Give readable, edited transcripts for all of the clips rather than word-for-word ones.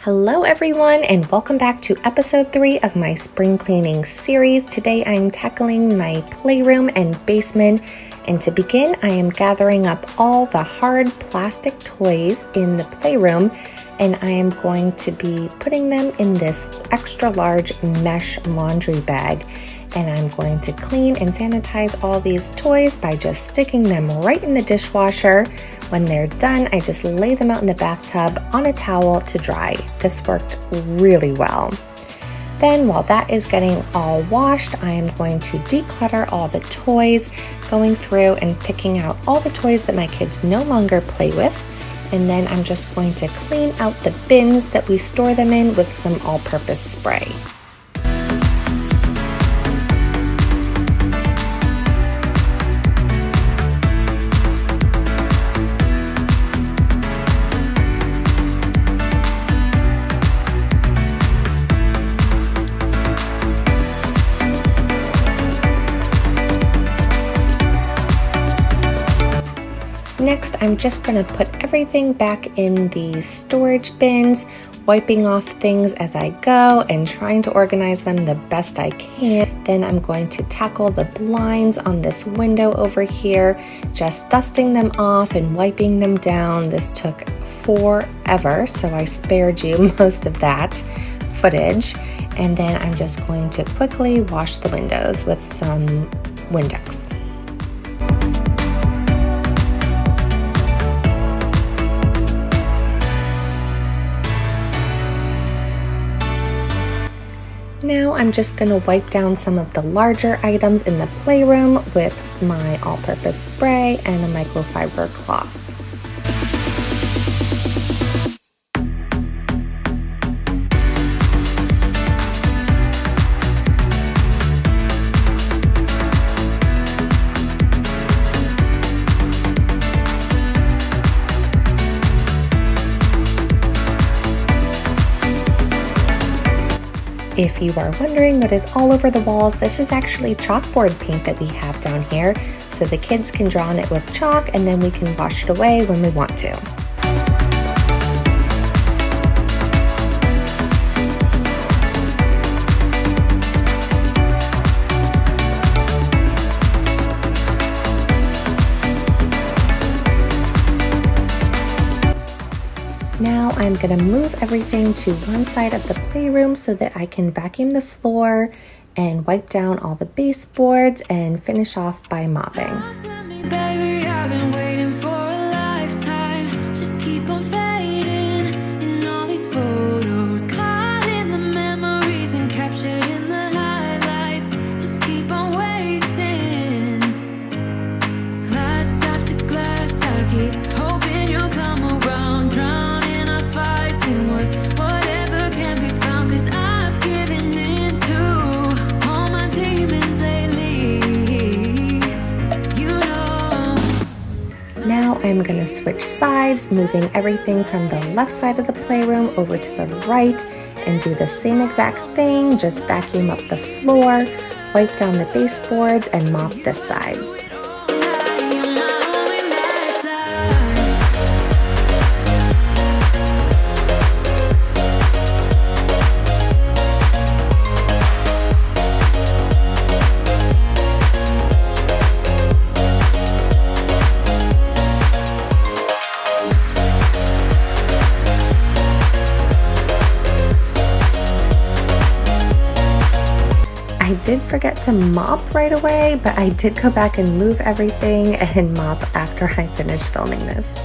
Hello everyone, and welcome back to episode 3 of my spring cleaning series. Today I'm tackling my playroom and basement, and to begin I am gathering up all the hard plastic toys in the playroom, and I am going to be putting them in this extra large mesh laundry bag, and I'm going to clean and sanitize all these toys by just sticking them right in the dishwasher. When they're done, I just lay them out in the bathtub on a towel to dry. This worked really well. Then while that is getting all washed, I am going to declutter all the toys, going through and picking out all the toys that my kids no longer play with. And then I'm just going to clean out the bins that we store them in with some all-purpose spray. Next, I'm just going to put everything back in the storage bins, wiping off things as I go and trying to organize them the best I can. Then I'm going to tackle the blinds on this window over here, just dusting them off and wiping them down. This took forever, so I spared you most of that footage. And then I'm just going to quickly wash the windows with some Windex. Now I'm just going to wipe down some of the larger items in the playroom with my all-purpose spray and a microfiber cloth. If you are wondering what is all over the walls, this is actually chalkboard paint that we have down here, so the kids can draw on it with chalk and then we can wash it away when we want to. Now I'm going to move everything to one side of the playroom so that I can vacuum the floor and wipe down all the baseboards and finish off by mopping. Now I'm going to switch sides, moving everything from the left side of the playroom over to the right and do the same exact thing, just vacuum up the floor, wipe down the baseboards, and mop this side. I did forget to mop right away, but I did go back and move everything and mop after I finished filming this.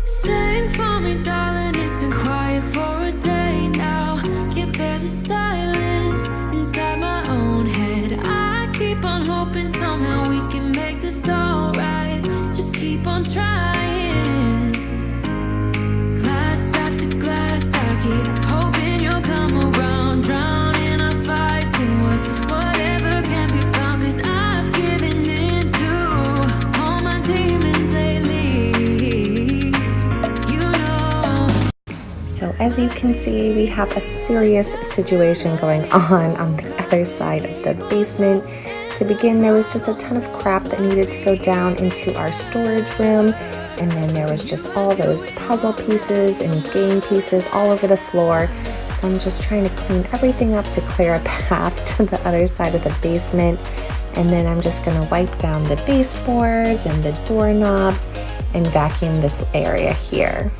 Sing for me, darling, it's been quiet for a day now. Can't bear the silence inside my own head. I keep on hoping somehow we can make this alright. Just keep on trying. Glass after glass, I keep hoping you'll come around, drowning our fights in whatever can be found. 'Cause I've given in to all my demons lately, you know. So as you can see, we have a serious situation going on the other side of the basement. To begin, there was just a ton of crap that needed to go down into our storage room, And then there was just all those puzzle pieces and game pieces all over the floor. So I'm just trying to clean everything up to clear a path to the other side of the basement. And then I'm just gonna wipe down the baseboards and the doorknobs and vacuum this area here.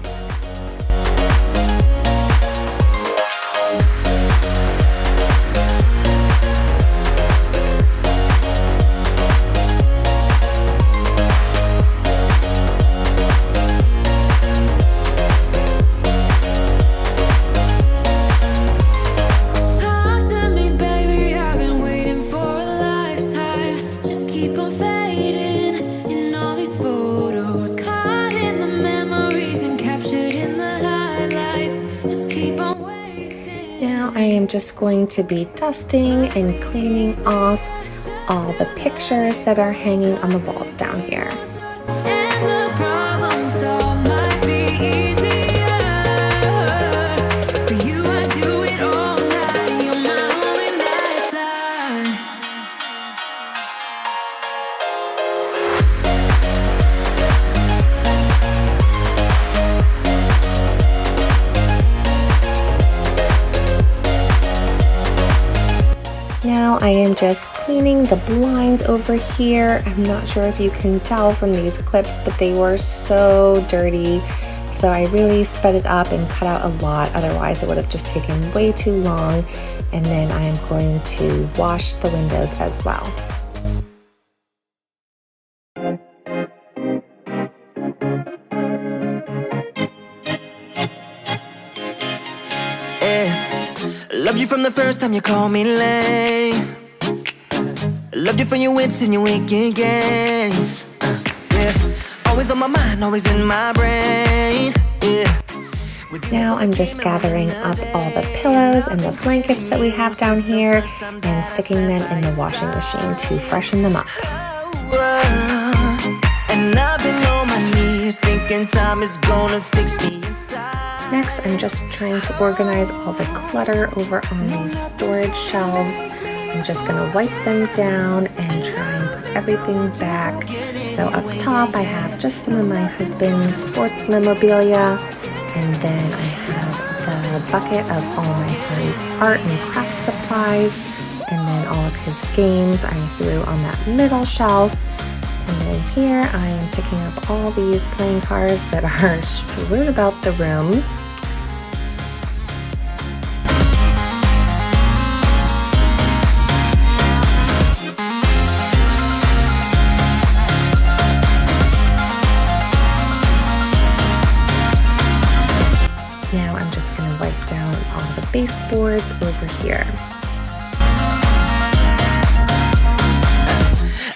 I am just going to be dusting and cleaning off all the pictures that are hanging on the walls down here. Now I am just cleaning the blinds over here. I'm not sure if you can tell from these clips, but they were so dirty. So I really sped it up and cut out a lot. Otherwise it would have just taken way too long. And then I am going to wash the windows as well. Loved you from the first time you called me lame. Loved you for your wits and your wicked games. Yeah, always on my mind, always in my brain. Yeah. Now I'm just gathering up all the pillows and the blankets that we have down here and sticking them in the washing machine to freshen them up. And I've been on my knees thinking time is gonna fix me inside. Next, I'm just trying to organize all the clutter over on these storage shelves. I'm just gonna wipe them down and try and put everything back. So up top, I have just some of my husband's sports memorabilia, and then I have the bucket of all my son's art and craft supplies, and then all of his games I threw on that middle shelf. And then here I am picking up all these playing cards that are strewn about the room. Now I'm just going to wipe down all the baseboards over here.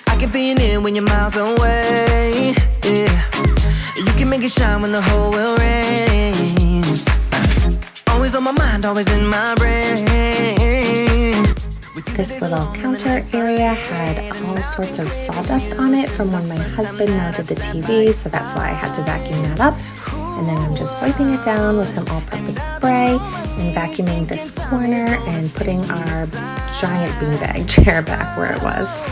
I can feel it when you're miles away. Yeah, you can make it shine when the whole world rains. Always on my mind, always in my brain. This little counter area had all sorts of sawdust on it from when my husband mounted the TV, so that's why I had to vacuum that up. And then I'm just wiping it down with some all-purpose spray and vacuuming this corner and putting our giant beanbag chair back where it was.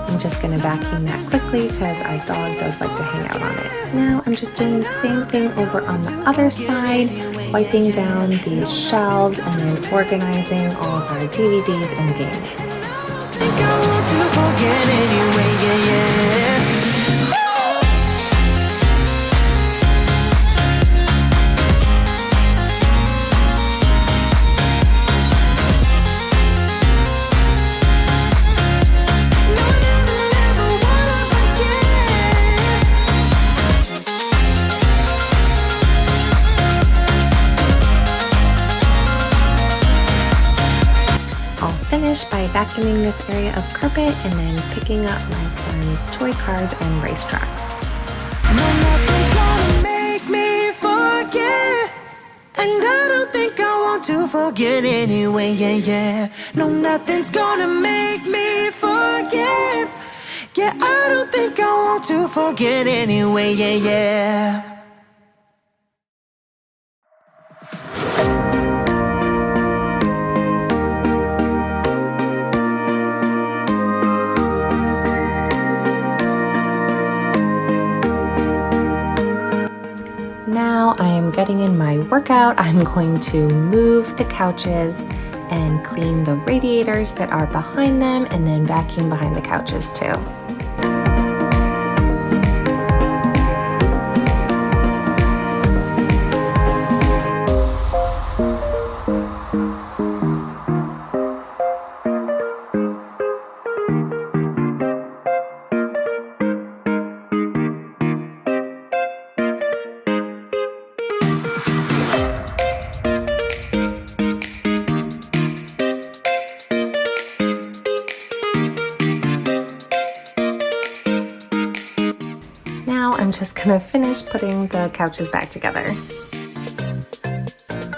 I'm just going to vacuum that quickly because our dog does like to hang out on it. Now I'm just doing the same thing over on the other side, wiping down these shelves and then organizing all of our DVDs and games. Think I want to forget anyway, yeah, yeah. By vacuuming this area of carpet and then picking up my son's toy cars and racetracks. No, nothing's gonna make me forget, and I don't think I want to forget anyway, yeah, yeah. No, nothing's gonna make me forget. Yeah, I don't think I want to forget anyway, yeah, yeah. getting in my workout, I'm going to move the couches and clean the radiators that are behind them and then vacuum behind the couches too. I'm just gonna finish putting the couches back together.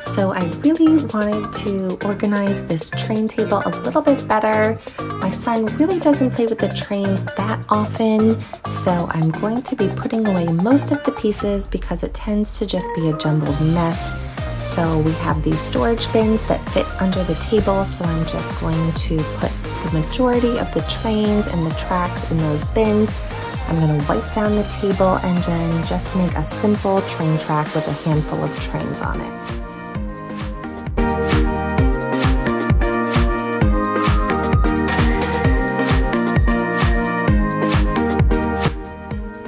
So I really wanted to organize this train table a little bit better. My son really doesn't play with the trains that often, so I'm going to be putting away most of the pieces because it tends to just be a jumbled mess. So we have these storage bins that fit under the table, so I'm just going to put the majority of the trains and the tracks in those bins. I'm going to wipe down the table and then just make a simple train track with a handful of trains on it.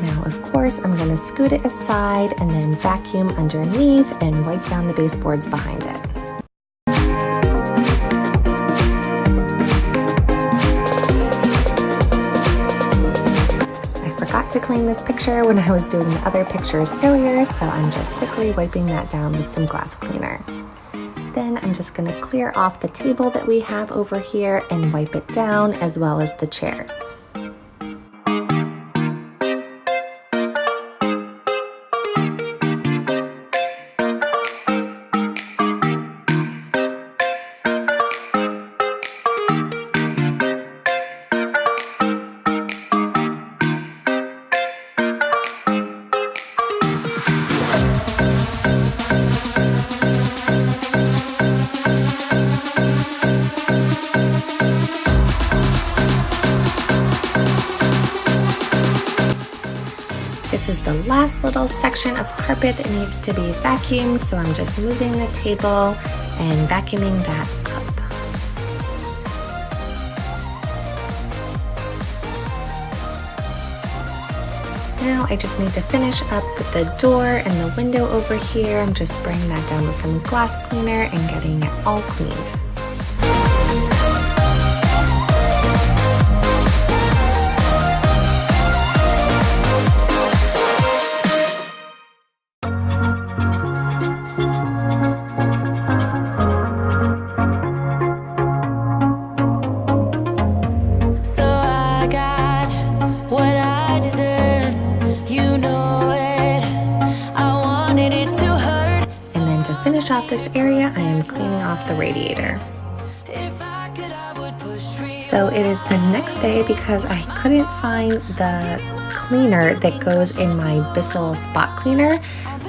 Now, of course, I'm going to scoot it aside and then vacuum underneath and wipe down the baseboards behind it. To clean this picture when I was doing the other pictures earlier, so I'm just quickly wiping that down with some glass cleaner. Then I'm just going to clear off the table that we have over here and wipe it down, as well as the chairs. This is the last little section of carpet that needs to be vacuumed, so I'm just moving the table and vacuuming that up. Now I just need to finish up with the door and the window over here. I'm just spraying that down with some glass cleaner and getting it all cleaned. Finish off this area, I am cleaning off the radiator. So it is the next day because I couldn't find the cleaner that goes in my Bissell spot cleaner,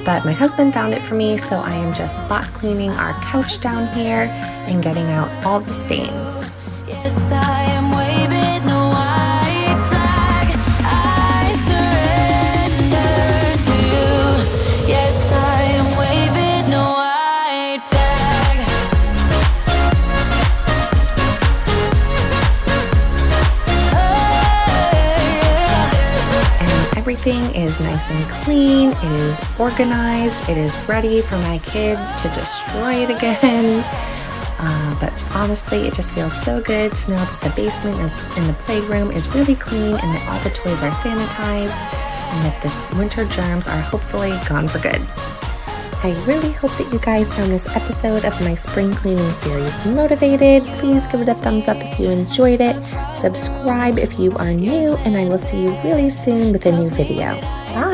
but my husband found it for me, so I am just spot cleaning our couch down here and getting out all the stains. Yes, I am waving the white flag. I surrender to you. Yes, I am waving the white flag. And everything is nice and clean, it is organized, it is ready for my kids to destroy it again. But honestly, it just feels so good to know that the basement and the playroom is really clean and that all the toys are sanitized and that the winter germs are hopefully gone for good. I really hope that you guys found this episode of my spring cleaning series motivated. Please give it a thumbs up if you enjoyed it. Subscribe if you are new, and I will see you really soon with a new video. Bye!